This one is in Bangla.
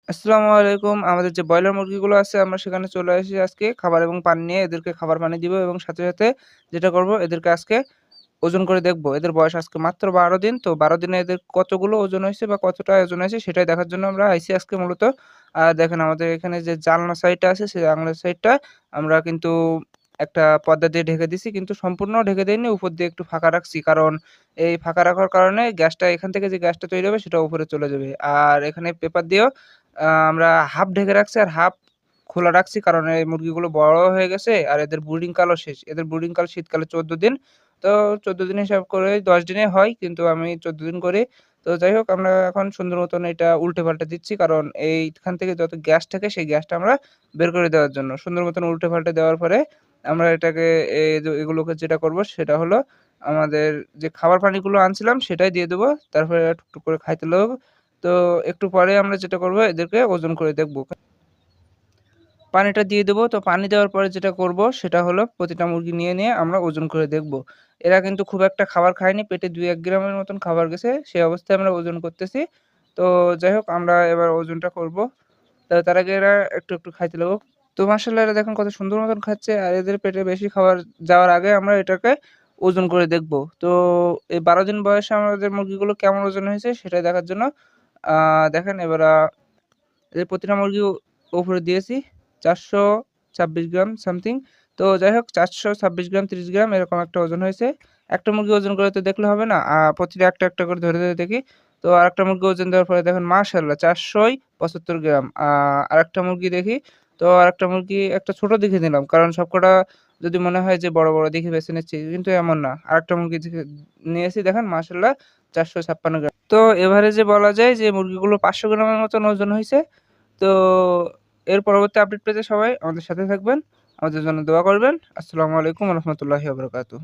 আসসালামু আলাইকুম। আমাদের যে ব্রয়লার মুরগিগুলো আছে আমরা সেখানে চলে আসি আজকে খাবার এবং পানি নিয়ে। এদেরকে খাবার পানি দিব এবং সাথে যেটা করব এদেরকে আজকে ওজন করে দেখব। এদের বয়স আজকে মাত্র ১২ দিন। তো ১২ দিনে এদের কতগুলো ওজন হইছে বা কতটা ওজন হয়েছে সেটাই দেখার জন্য আমরা আইছি আজকে মূলত। দেখেন আমাদের এখানে যে জানলা সাইডটা আছে সেই জানলা সাইডটা আমরা কিন্তু একটা পর্দা দিয়ে ঢেকে দিছি। কিন্তু সম্পূর্ণ ঢেকে দেইনি, উপর দিয়ে একটু ফাঁকা রাখছি। কারণ এই ফাঁকা রাখার কারণে গ্যাসটা এখান থেকে যে গ্যাসটা তৈরি হবে সেটা উপরে চলে যাবে। আর এখানে পেপার দিয়েও আমরা হাফ ঢেকে রাখছি আর হাফ খোলা রাখছি। কারণ এই মুরগিগুলো বড় হয়ে গেছে আর এদের ব্রুডিং কালও শেষ। এদের ব্রুডিং কাল শীতকালে ১৪ দিন। তো ১৪ দিন হিসাব করে ১০ দিনে হয়। কিন্তু আমি ১৪ দিন করি। তো যাই হোক আমরা এখন সুন্দর মতন এটা উল্টে-পাল্টে দিচ্ছি। কারণ এইখান থেকে যত গ্যাস থাকে সেই গ্যাসটা আমরা বের করে দেওয়ার জন্য। সুন্দর মতন উল্টে-পাল্টে দেওয়ার পরে আমরা এটাকে এগুলোকে যেটা করব সেটা হলো আমাদের যে খাবার পানিগুলো আনছিলাম সেটাই দিয়ে দেবো। তারপরে টুকটুক করে খাইতে লাগব। তো একটু পরে আমরা যেটা করব এদেরকে ওজন করে দেখব। পানিটা দিয়ে দেবো। তো পানি দেওয়ার পরে যেটা করব সেটা হলো প্রতিটা মুরগি নিয়ে আমরা ওজন করে দেখব। এরা কিন্তু খুব একটা খাবার খায়নি। পেটে ২-১ গ্রামের মতন খাবার গেছে। সেই অবস্থায় আমরা ওজন করতেছি। তো যাই হোক আমরা এবার ওজনটা করব। তো তার আগে এরা একটু খাইতে লাগুক। তো মাশাআল্লাহ এরা দেখেন কত সুন্দর মতন খাচ্ছে। আর এদের পেটে বেশি খাবার যাওয়ার আগে আমরা এটাকে ওজন করে দেখব। তো এই ১২ দিন বয়সে আমাদের মুরগিগুলো কেমন ওজন হয়েছে সেটা দেখার জন্য আ দেখেন এবার এদের প্রতিটা মুরগি উপরে দিয়েছি ৪২৬ গ্রাম সামথিং। তো যাই হোক ৪২৬ গ্রাম ৩০ গ্রাম এরকম একটা ওজন হয়েছে। একটা মুরগি ওজন করে তো দেখলে হবে না। প্রতিটা একটা করে ধরে দেখি। তো আরেকটা মুরগি ওজন দেওয়ার পরে দেখেন মাশাআল্লাহ ৪৭৫ গ্রাম। আরেকটা মুরগি দেখি। তো আরেকটা মুরগি একটা ছোট দেখে নিলাম। কারণ সবকটা যদি মনে হয় যে বড় দেখে বেছে নিচ্ছি কিন্তু এমন না। আরেকটা মুরগি দেখে নিয়েছি দেখেন মাশাআল্লাহ ৪৫৬ গ্রাম। তো এভারেজে বলা যায় যে মুরগিগুলো ৫০০ গ্রামের মতন ওজন হইছে। তো এর পরবর্তী আপডেট পেতে সবাই আমাদের সাথে থাকবেন। আমাদের জন্য দোয়া করবেন। আসসালামু আলাইকুম ওয়া রাহমাতুল্লাহি ওয়া বারাকাতুহু।